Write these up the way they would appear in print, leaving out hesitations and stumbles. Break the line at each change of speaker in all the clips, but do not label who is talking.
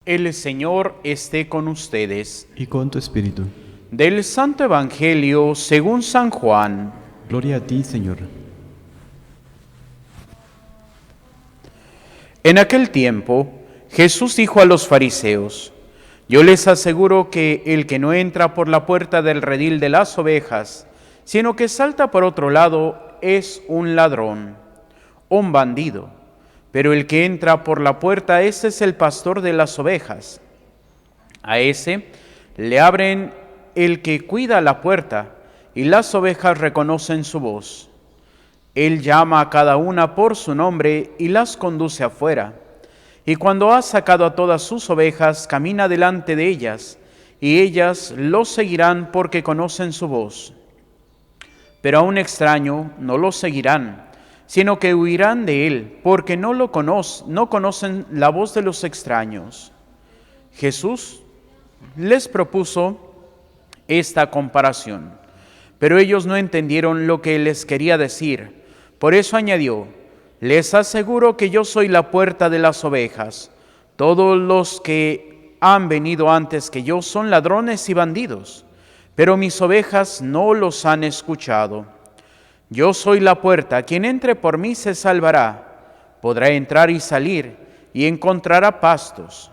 El Señor esté con ustedes.
Y con tu espíritu.
Del Santo Evangelio según San Juan.
Gloria a ti, Señor.
En aquel tiempo, Jesús dijo a los fariseos: Yo les aseguro que el que no entra por la puerta del redil de las ovejas, sino que salta por otro lado, es un ladrón, un bandido. Pero el que entra por la puerta, ese es el pastor de las ovejas. A ese le abren el que cuida la puerta, y las ovejas reconocen su voz. Él llama a cada una por su nombre y las conduce afuera. Y cuando ha sacado a todas sus ovejas, camina delante de ellas, y ellas lo seguirán porque conocen su voz. Pero a un extraño no lo seguirán, sino que huirán de él, porque no conocen la voz de los extraños. Jesús les propuso esta comparación, pero ellos no entendieron lo que les quería decir. Por eso añadió: Les aseguro que yo soy la puerta de las ovejas. Todos los que han venido antes que yo son ladrones y bandidos, pero mis ovejas no los han escuchado. Yo soy la puerta, quien entre por mí se salvará, podrá entrar y salir, y encontrará pastos.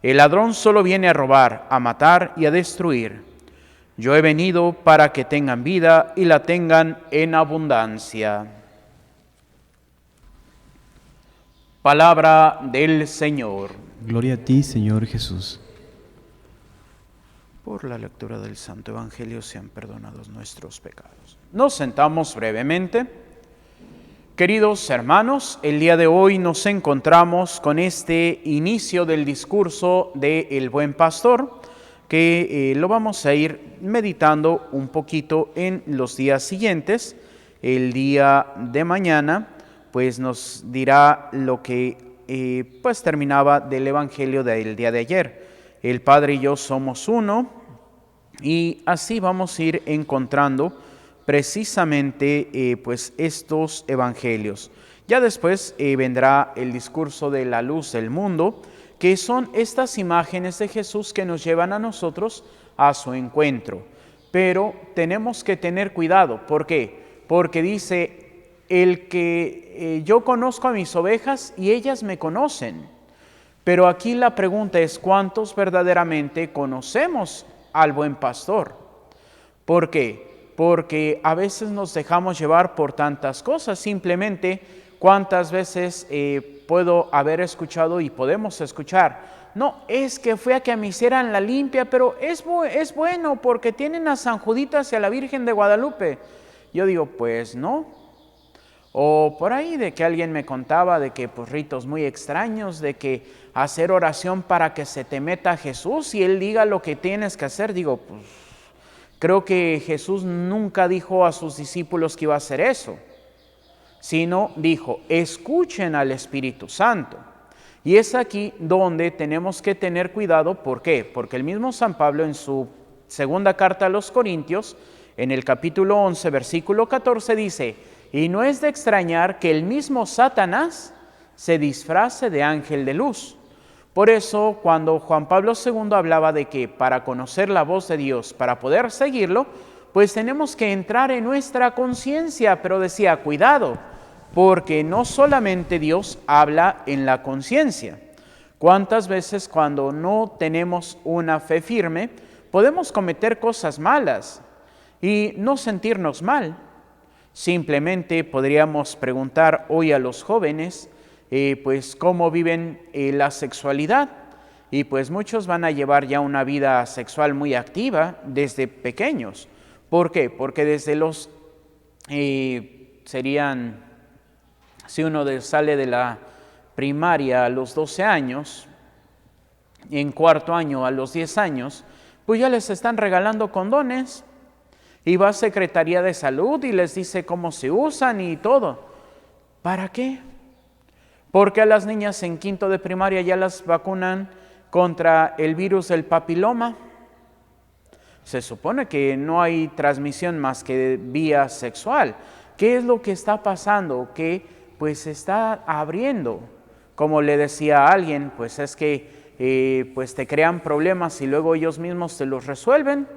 El ladrón solo viene a robar, a matar y a destruir. Yo he venido para que tengan vida y la tengan en abundancia. Palabra del Señor.
Gloria a ti, Señor Jesús.
Por la lectura del Santo Evangelio sean perdonados nuestros pecados. Nos sentamos brevemente. Queridos hermanos, el día de hoy nos encontramos con este inicio del discurso del Buen Pastor, que lo vamos a ir meditando un poquito en los días siguientes. El día de mañana, pues nos dirá lo que pues terminaba del Evangelio del día de ayer. El Padre y yo somos uno, y así vamos a ir encontrando precisamente pues estos evangelios. Ya después vendrá el discurso de la luz del mundo, que son estas imágenes de Jesús que nos llevan a nosotros a su encuentro. Pero tenemos que tener cuidado. ¿Por qué? Porque dice: el que yo conozco a mis ovejas y ellas me conocen. Pero aquí la pregunta es: ¿cuántos verdaderamente conocemos al buen pastor? ¿Por qué? Porque a veces nos dejamos llevar por tantas cosas. Simplemente, ¿cuántas veces puedo haber escuchado y podemos escuchar? No, es que fue a que me hicieran la limpia, pero es bueno porque tienen a San Juditas y a la Virgen de Guadalupe. Yo digo, pues no. O por ahí de que alguien me contaba de que pues ritos muy extraños, de que hacer oración para que se te meta Jesús y Él diga lo que tienes que hacer. Digo, pues creo que Jesús nunca dijo a sus discípulos que iba a hacer eso, sino dijo: escuchen al Espíritu Santo. Y es aquí donde tenemos que tener cuidado. ¿Por qué? Porque el mismo San Pablo en su segunda carta a los Corintios, en el capítulo 11, versículo 14, dice: y no es de extrañar que el mismo Satanás se disfrace de ángel de luz. Por eso, cuando Juan Pablo II hablaba de que para conocer la voz de Dios, para poder seguirlo, pues tenemos que entrar en nuestra conciencia, pero decía: cuidado, porque no solamente Dios habla en la conciencia. ¿Cuántas veces cuando no tenemos una fe firme, podemos cometer cosas malas y no sentirnos mal? Simplemente podríamos preguntar hoy a los jóvenes, pues cómo viven la sexualidad, y pues muchos van a llevar ya una vida sexual muy activa desde pequeños. ¿Por qué? Porque desde los, serían, si uno sale de la primaria a los 12 años, en cuarto año a los 10 años, pues ya les están regalando condones. Y va a Secretaría de Salud y les dice cómo se usan y todo. ¿Para qué? Porque a las niñas en quinto de primaria ya las vacunan contra el virus del papiloma. Se supone que no hay transmisión más que vía sexual. ¿Qué es lo que está pasando? Que pues se está abriendo. Como le decía a alguien, pues es que pues te crean problemas y luego ellos mismos te los resuelven.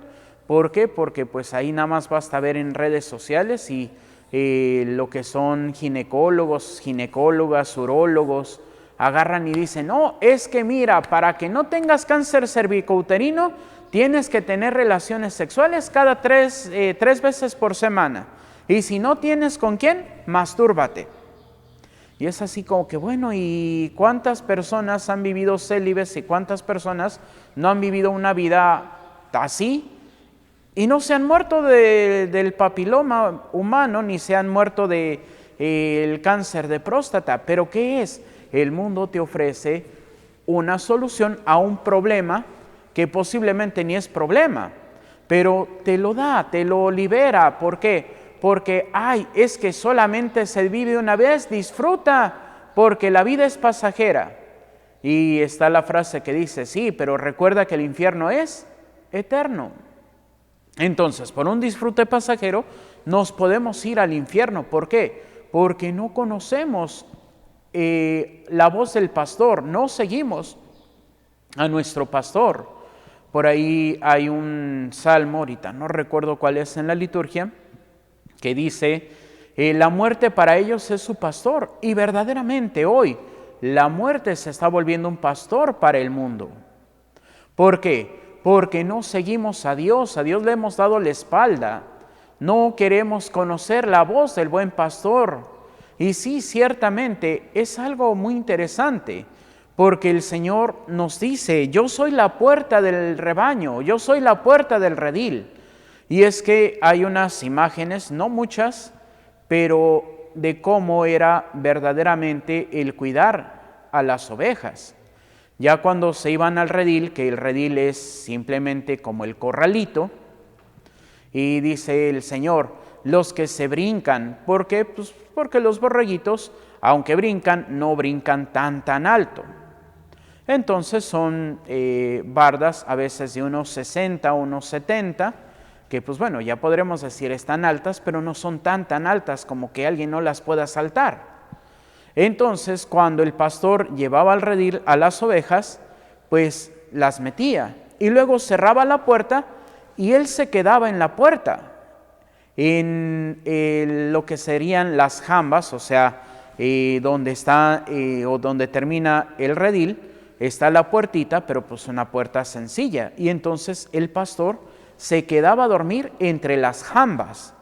¿Por qué? Porque pues ahí nada más basta ver en redes sociales y lo que son ginecólogos, ginecólogas, urólogos, agarran y dicen, no, es que mira, para que no tengas cáncer cervicouterino, tienes que tener relaciones sexuales cada tres veces por semana. Y si no tienes con quién, mastúrbate. Y es así como que, bueno, ¿y cuántas personas han vivido célibes y cuántas personas no han vivido una vida así? Y no se han muerto del papiloma humano, ni se han muerto del cáncer de próstata. ¿Pero qué es? El mundo te ofrece una solución a un problema que posiblemente ni es problema, pero te lo da, te lo libera. ¿Por qué? Porque, es que solamente se vive una vez, disfruta, porque la vida es pasajera. Y está la frase que dice, sí, pero recuerda que el infierno es eterno. Entonces, por un disfrute pasajero, nos podemos ir al infierno. ¿Por qué? Porque no conocemos la voz del pastor, no seguimos a nuestro pastor. Por ahí hay un salmo, ahorita no recuerdo cuál es en la liturgia, que dice, la muerte para ellos es su pastor. Y verdaderamente hoy la muerte se está volviendo un pastor para el mundo. ¿Por qué? Porque no seguimos a Dios le hemos dado la espalda. No queremos conocer la voz del buen pastor. Y sí, ciertamente es algo muy interesante, porque el Señor nos dice, yo soy la puerta del rebaño, yo soy la puerta del redil. Y es que hay unas imágenes, no muchas, pero de cómo era verdaderamente el cuidar a las ovejas. Ya cuando se iban al redil, que el redil es simplemente como el corralito, y dice el Señor, los que se brincan, ¿por qué? Pues porque los borreguitos, aunque brincan, no brincan tan alto. Entonces son bardas a veces de unos 60, unos 70, que pues bueno, ya podremos decir están altas, pero no son tan altas como que alguien no las pueda saltar. Entonces, cuando el pastor llevaba al redil a las ovejas, pues las metía y luego cerraba la puerta y él se quedaba en la puerta, en lo que serían las jambas, o sea, donde está o donde termina el redil, está la puertita, pero pues una puerta sencilla. Y entonces el pastor se quedaba a dormir entre las jambas.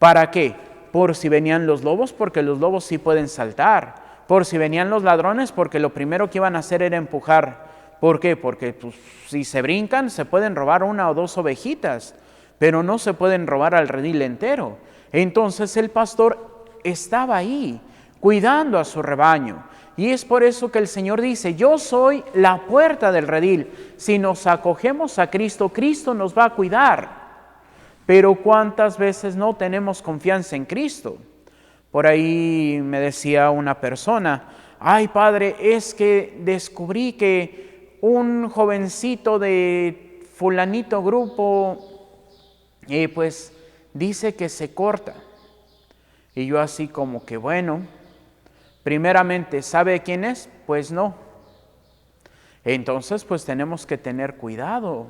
¿Para qué? Por si venían los lobos, porque los lobos sí pueden saltar. Por si venían los ladrones, porque lo primero que iban a hacer era empujar. ¿Por qué? Porque pues, si se brincan, se pueden robar una o dos ovejitas, pero no se pueden robar al redil entero. Entonces el pastor estaba ahí, cuidando a su rebaño. Y es por eso que el Señor dice, yo soy la puerta del redil. Si nos acogemos a Cristo, Cristo nos va a cuidar. Pero ¿cuántas veces no tenemos confianza en Cristo? Por ahí me decía una persona, padre, es que descubrí que un jovencito de fulanito grupo, pues dice que se corta. Y yo así como que bueno, primeramente, ¿sabe quién es? Pues no. Entonces, pues tenemos que tener cuidado.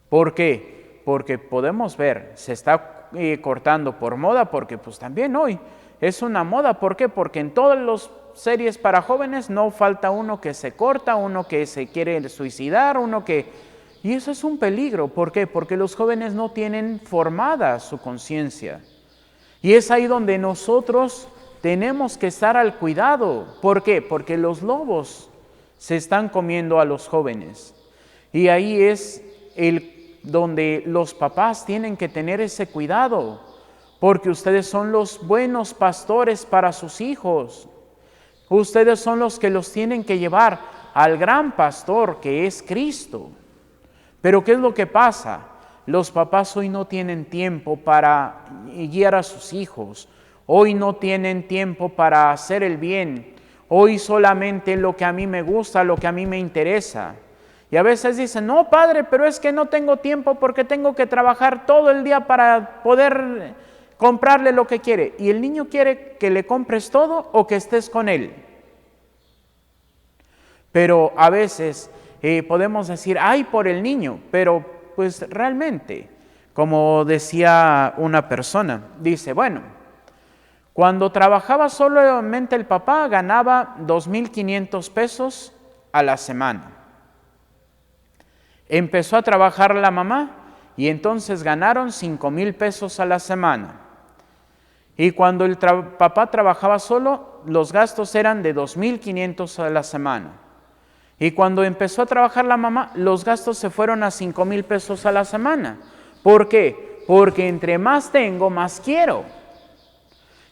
¿Por qué? Porque podemos ver, se está cortando por moda, porque pues también hoy es una moda. ¿Por qué? Porque en todas las series para jóvenes no falta uno que se corta, uno que se quiere suicidar, Y eso es un peligro. ¿Por qué? Porque los jóvenes no tienen formada su conciencia. Y es ahí donde nosotros tenemos que estar al cuidado. ¿Por qué? Porque los lobos se están comiendo a los jóvenes. Y ahí es donde los papás tienen que tener ese cuidado, porque ustedes son los buenos pastores para sus hijos. Ustedes son los que los tienen que llevar al gran pastor que es Cristo. Pero ¿qué es lo que pasa? Los papás hoy no tienen tiempo para guiar a sus hijos. Hoy no tienen tiempo para hacer el bien. Hoy solamente lo que a mí me gusta, lo que a mí me interesa. Y a veces dicen, no, padre, pero es que no tengo tiempo porque tengo que trabajar todo el día para poder comprarle lo que quiere. ¿Y el niño quiere que le compres todo o que estés con él? Pero a veces podemos decir, ay, por el niño, pero pues realmente, como decía una persona, dice, bueno, cuando trabajaba solamente el papá ganaba 2,500 pesos a la semana. Empezó a trabajar la mamá y entonces ganaron 5,000 pesos a la semana. Y cuando el papá trabajaba solo, los gastos eran de 2,500 a la semana. Y cuando empezó a trabajar la mamá, los gastos se fueron a 5,000 pesos a la semana. ¿Por qué? Porque entre más tengo, más quiero.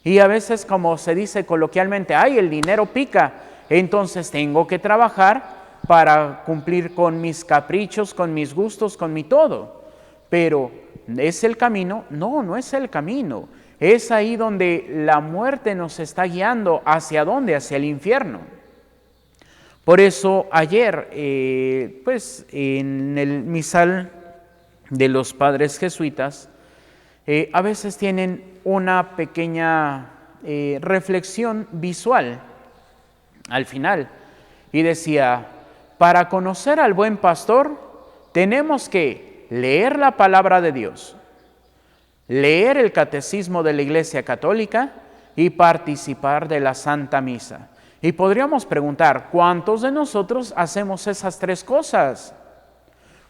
Y a veces, como se dice coloquialmente, ay, el dinero pica, entonces tengo que trabajar para cumplir con mis caprichos, con mis gustos, con mi todo. Pero, ¿es el camino? No, no es el camino. Es ahí donde la muerte nos está guiando. ¿Hacia dónde? Hacia el infierno. Por eso ayer, en el misal de los padres jesuitas, a veces tienen una pequeña reflexión visual al final. Y decía, para conocer al buen pastor, tenemos que leer la palabra de Dios, leer el catecismo de la Iglesia Católica y participar de la Santa Misa. Y podríamos preguntar, ¿cuántos de nosotros hacemos esas tres cosas?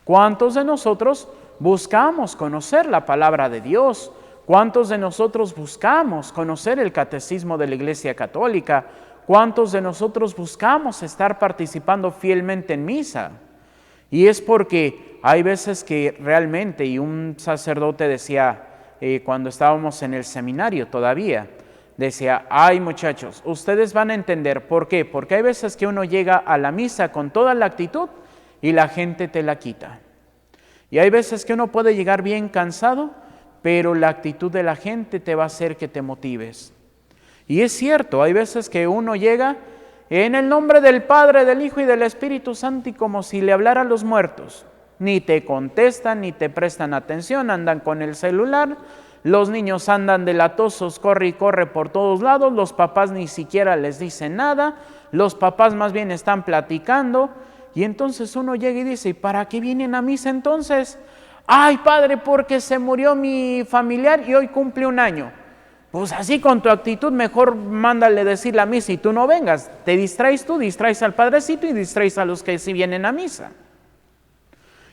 ¿Cuántos de nosotros buscamos conocer la palabra de Dios? ¿Cuántos de nosotros buscamos conocer el catecismo de la Iglesia Católica? ¿Cuántos de nosotros buscamos estar participando fielmente en misa? Y es porque hay veces que realmente, y un sacerdote decía, cuando estábamos en el seminario todavía, decía, ay muchachos, ustedes van a entender por qué. Porque hay veces que uno llega a la misa con toda la actitud y la gente te la quita. Y hay veces que uno puede llegar bien cansado, pero la actitud de la gente te va a hacer que te motives. Y es cierto, hay veces que uno llega en el nombre del Padre, del Hijo y del Espíritu Santo y como si le hablara a los muertos. Ni te contestan, ni te prestan atención, andan con el celular. Los niños andan delatosos, corre y corre por todos lados, los papás ni siquiera les dicen nada, los papás más bien están platicando, y entonces uno llega y dice, ¿y para qué vienen a misa entonces? Ay, padre, porque se murió mi familiar y hoy cumple 1 año. Pues así con tu actitud mejor mándale decir la misa y tú no vengas, te distraes tú, distraes al padrecito y distraes a los que sí vienen a misa.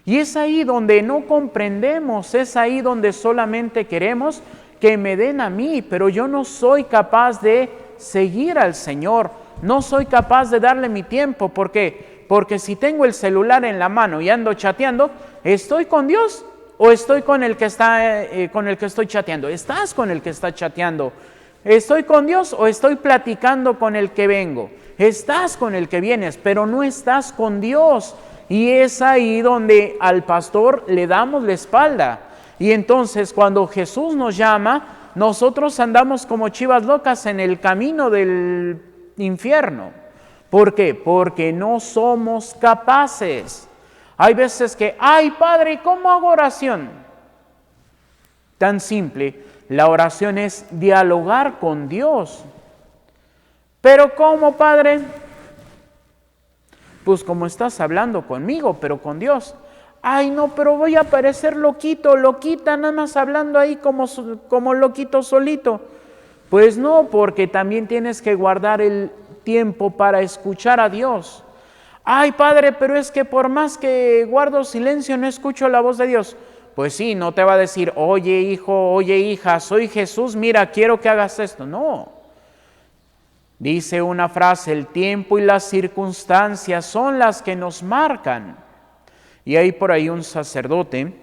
Y es ahí donde no comprendemos, es ahí donde solamente queremos que me den a mí, pero yo no soy capaz de seguir al Señor, no soy capaz de darle mi tiempo. ¿Por qué? Porque si tengo el celular en la mano y ando chateando, ¿estoy con Dios o estoy con el que estoy chateando? Estás con el que está chateando. ¿Estoy con Dios o estoy platicando con el que vengo? Estás con el que vienes, pero no estás con Dios. Y es ahí donde al pastor le damos la espalda. Y entonces cuando Jesús nos llama, nosotros andamos como chivas locas en el camino del infierno. ¿Por qué? Porque no somos capaces. Hay veces que, ay padre, ¿cómo hago oración? Tan simple, la oración es dialogar con Dios. ¿Pero cómo, padre? Pues como estás hablando conmigo, pero con Dios. Ay, no, pero voy a parecer loquito, loquita, nada más hablando ahí como loquito solito. Pues no, porque también tienes que guardar el tiempo para escuchar a Dios. Ay, padre, pero es que por más que guardo silencio no escucho la voz de Dios. Pues sí, no te va a decir, oye hijo, oye hija, soy Jesús, mira, quiero que hagas esto. No. Dice una frase, el tiempo y las circunstancias son las que nos marcan. Y hay por ahí un sacerdote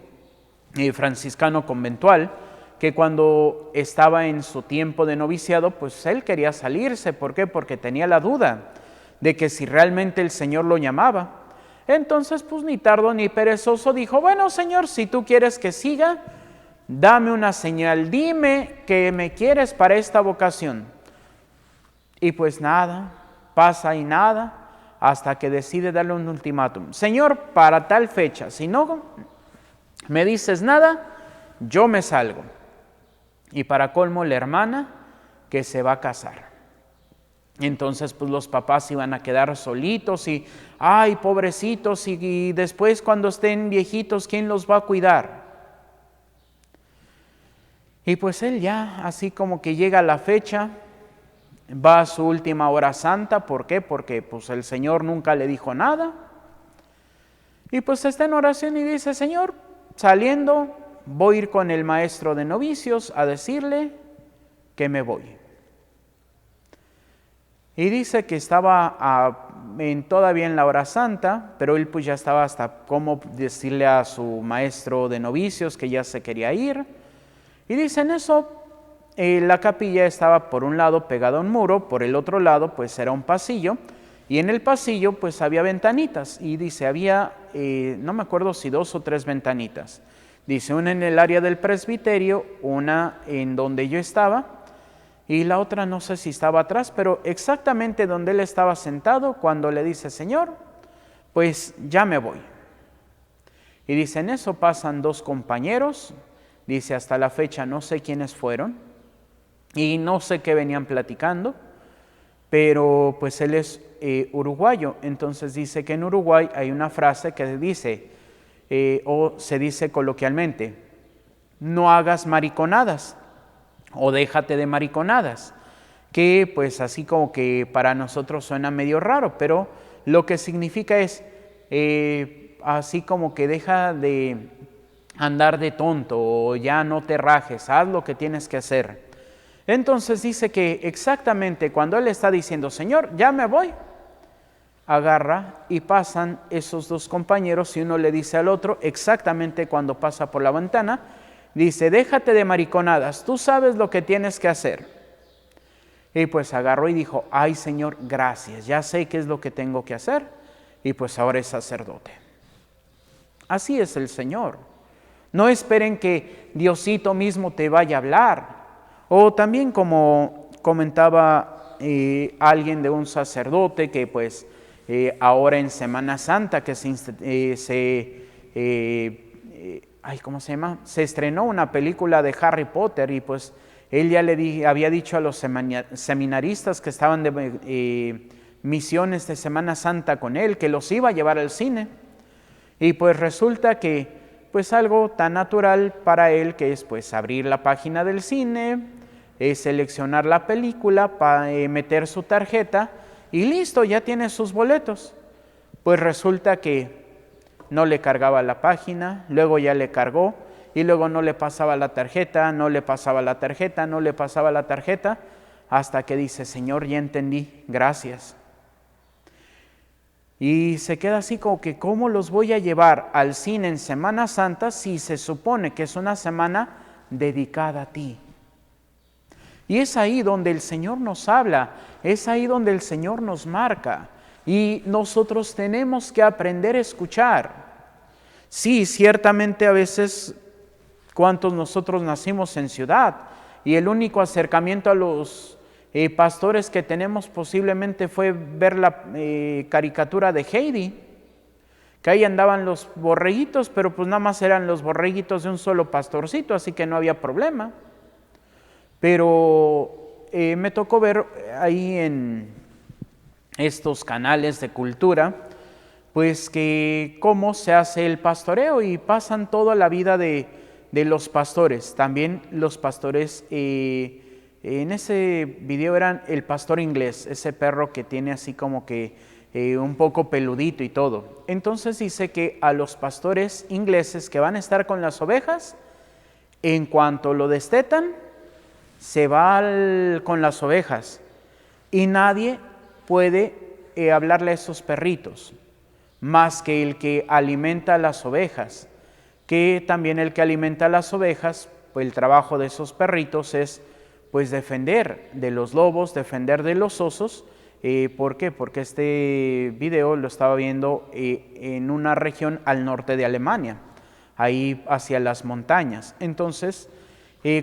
franciscano conventual que cuando estaba en su tiempo de noviciado, pues él quería salirse. ¿Por qué? Porque tenía la duda de que si realmente el Señor lo llamaba. Entonces, pues ni tardo ni perezoso dijo, bueno Señor, si tú quieres que siga, dame una señal, dime que me quieres para esta vocación. Y pues nada, pasa y nada, hasta que decide darle un ultimátum. Señor, para tal fecha, si no me dices nada, yo me salgo. Y para colmo, la hermana que se va a casar. Entonces pues los papás iban a quedar solitos y, ay, pobrecitos, y después cuando estén viejitos, ¿quién los va a cuidar? Y pues él ya, así como que llega la fecha, va a su última hora santa. ¿Por qué? Porque pues el Señor nunca le dijo nada. Y pues está en oración y dice, Señor, saliendo, voy a ir con el maestro de novicios a decirle que me voy. Y dice que estaba todavía en la hora santa, pero él pues ya estaba hasta cómo decirle a su maestro de novicios que ya se quería ir. Y dice en eso, la capilla estaba por un lado pegada a un muro, por el otro lado pues era un pasillo, y en el pasillo pues había ventanitas, y dice había, no me acuerdo si 2 o 3 ventanitas. Dice una en el área del presbiterio, una en donde yo estaba, y la otra no sé si estaba atrás, pero exactamente donde él estaba sentado cuando le dice, Señor, pues ya me voy. Y dice, en eso pasan 2 compañeros, dice hasta la fecha no sé quiénes fueron y no sé qué venían platicando, pero pues él es uruguayo. Entonces dice que en Uruguay hay una frase que dice, o se dice coloquialmente, no hagas mariconadas o déjate de mariconadas, que pues así como que para nosotros suena medio raro, pero lo que significa es así como que deja de andar de tonto o ya no te rajes, haz lo que tienes que hacer. Entonces dice que exactamente cuando él está diciendo, Señor, ya me voy, agarra y pasan esos 2 compañeros y uno le dice al otro, exactamente cuando pasa por la ventana, dice, déjate de mariconadas, tú sabes lo que tienes que hacer. Y pues agarró y dijo, ay Señor, gracias, ya sé qué es lo que tengo que hacer, y pues ahora es sacerdote. Así es el Señor. No esperen que Diosito mismo te vaya a hablar. O también como comentaba alguien de un sacerdote que pues ahora en Semana Santa que se estrenó una película de Harry Potter y pues él ya había dicho a los seminaristas que estaban de misiones de Semana Santa con él que los iba a llevar al cine. Y pues resulta que pues algo tan natural para él que es pues abrir la página del cine, seleccionar la película, meter su tarjeta y listo, ya tiene sus boletos. Pues resulta que no le cargaba la página, luego ya le cargó y luego no le pasaba la tarjeta, no le pasaba la tarjeta, no le pasaba la tarjeta, hasta que dice, Señor, ya entendí, gracias. Y se queda así como que, ¿cómo los voy a llevar al cine en Semana Santa si se supone que es una semana dedicada a ti? Y es ahí donde el Señor nos habla, es ahí donde el Señor nos marca. Y nosotros tenemos que aprender a escuchar. Sí, ciertamente a veces, ¿cuántos nosotros nacimos en ciudad? Y el único acercamiento a los pastores que tenemos posiblemente fue ver la caricatura de Heidi, que ahí andaban los borreguitos, pero pues nada más eran los borreguitos de un solo pastorcito, así que no había problema. Pero me tocó ver ahí en estos canales de cultura, pues que cómo se hace el pastoreo y pasan toda la vida de los pastores. También los pastores, en ese video eran el pastor inglés, ese perro que tiene así como que un poco peludito y todo. Entonces dice que a los pastores ingleses que van a estar con las ovejas, en cuanto lo destetan, se va con las ovejas y nadie puede hablarle a esos perritos, más que el que alimenta a las ovejas, que también el que alimenta a las ovejas, pues el trabajo de esos perritos es pues defender de los lobos, defender de los osos. ¿Por qué? Porque este video lo estaba viendo en una región al norte de Alemania, ahí hacia las montañas. Entonces,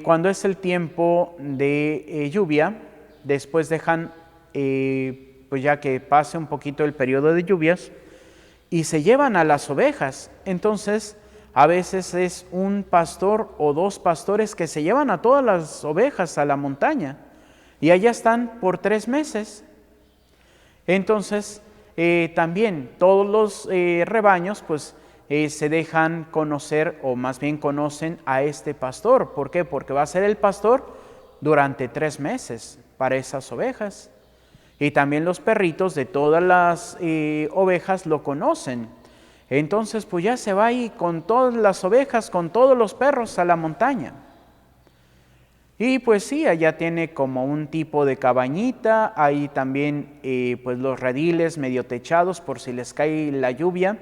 cuando es el tiempo de lluvia, después dejan, pues ya que pase un poquito el periodo de lluvias, y se llevan a las ovejas. Entonces, a veces es un pastor o 2 pastores que se llevan a todas las ovejas a la montaña, y allá están por 3 meses. Entonces, también todos los rebaños pues se dejan conocer, o más bien conocen a este pastor. ¿Por qué? Porque va a ser el pastor durante 3 meses para esas ovejas. Y también los perritos de todas las ovejas lo conocen. Entonces pues ya se va ahí con todas las ovejas, con todos los perros a la montaña. Y pues sí, allá tiene como un tipo de cabañita, hay también pues los rediles medio techados por si les cae la lluvia,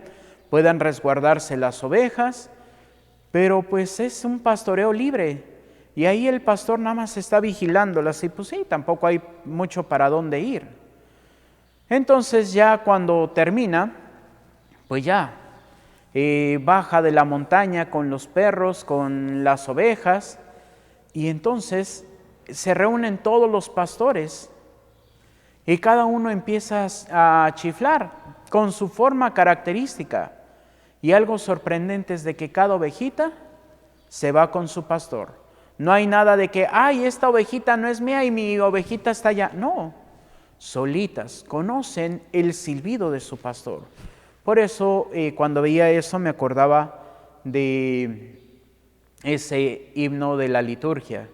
puedan resguardarse las ovejas, pero pues es un pastoreo libre. Y ahí el pastor nada más está vigilándolas y pues sí, tampoco hay mucho para dónde ir. Entonces ya cuando termina, pues ya baja de la montaña con los perros, con las ovejas, y entonces se reúnen todos los pastores y cada uno empieza a chiflar con su forma característica. Y algo sorprendente es de que cada ovejita se va con su pastor. No hay nada de que, ay, esta ovejita no es mía y mi ovejita está allá. No, solitas, conocen el silbido de su pastor. Por eso, cuando veía eso, me acordaba de ese himno de la liturgia,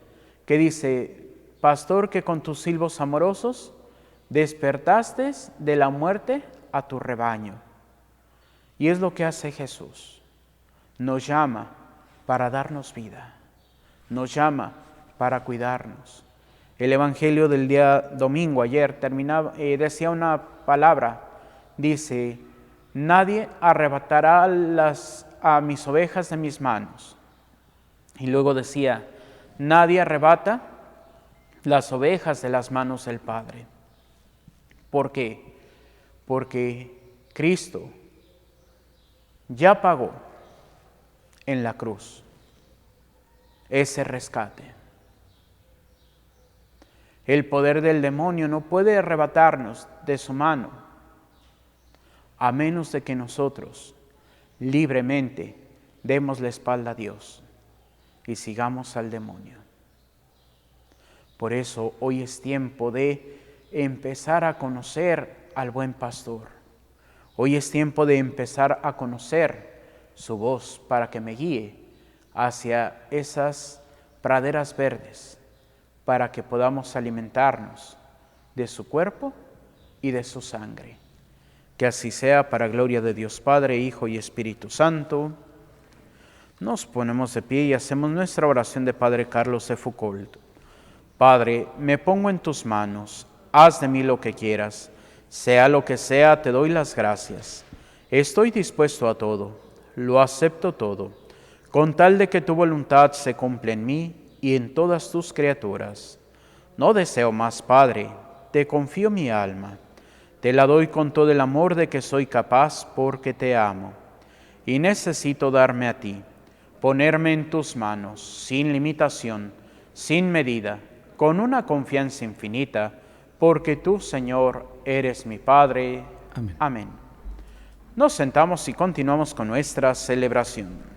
que dice, pastor que con tus silbos amorosos despertaste de la muerte a tu rebaño. Y es lo que hace Jesús. Nos llama para darnos vida. Nos llama para cuidarnos. El Evangelio del día domingo, ayer, decía una palabra. Dice, nadie arrebatará a mis ovejas de mis manos. Y luego decía, nadie arrebata las ovejas de las manos del Padre. ¿Por qué? Porque Cristo ya pagó en la cruz ese rescate. El poder del demonio no puede arrebatarnos de su mano, a menos de que nosotros libremente demos la espalda a Dios y sigamos al demonio. Por eso hoy es tiempo de empezar a conocer al buen pastor. Hoy es tiempo de empezar a conocer su voz para que me guíe hacia esas praderas verdes, para que podamos alimentarnos de su cuerpo y de su sangre. Que así sea, para gloria de Dios Padre, Hijo y Espíritu Santo. Nos ponemos de pie y hacemos nuestra oración de Padre Carlos de Foucault. Padre, me pongo en tus manos, haz de mí lo que quieras, sea lo que sea, te doy las gracias. Estoy dispuesto a todo, lo acepto todo, con tal de que tu voluntad se cumpla en mí y en todas tus criaturas. No deseo más, Padre, te confío mi alma, te la doy con todo el amor de que soy capaz porque te amo, y necesito darme a ti, ponerme en tus manos, sin limitación, sin medida, con una confianza infinita, porque tú, Señor, eres mi Padre.
Amén.
Amén. Nos sentamos y continuamos con nuestra celebración.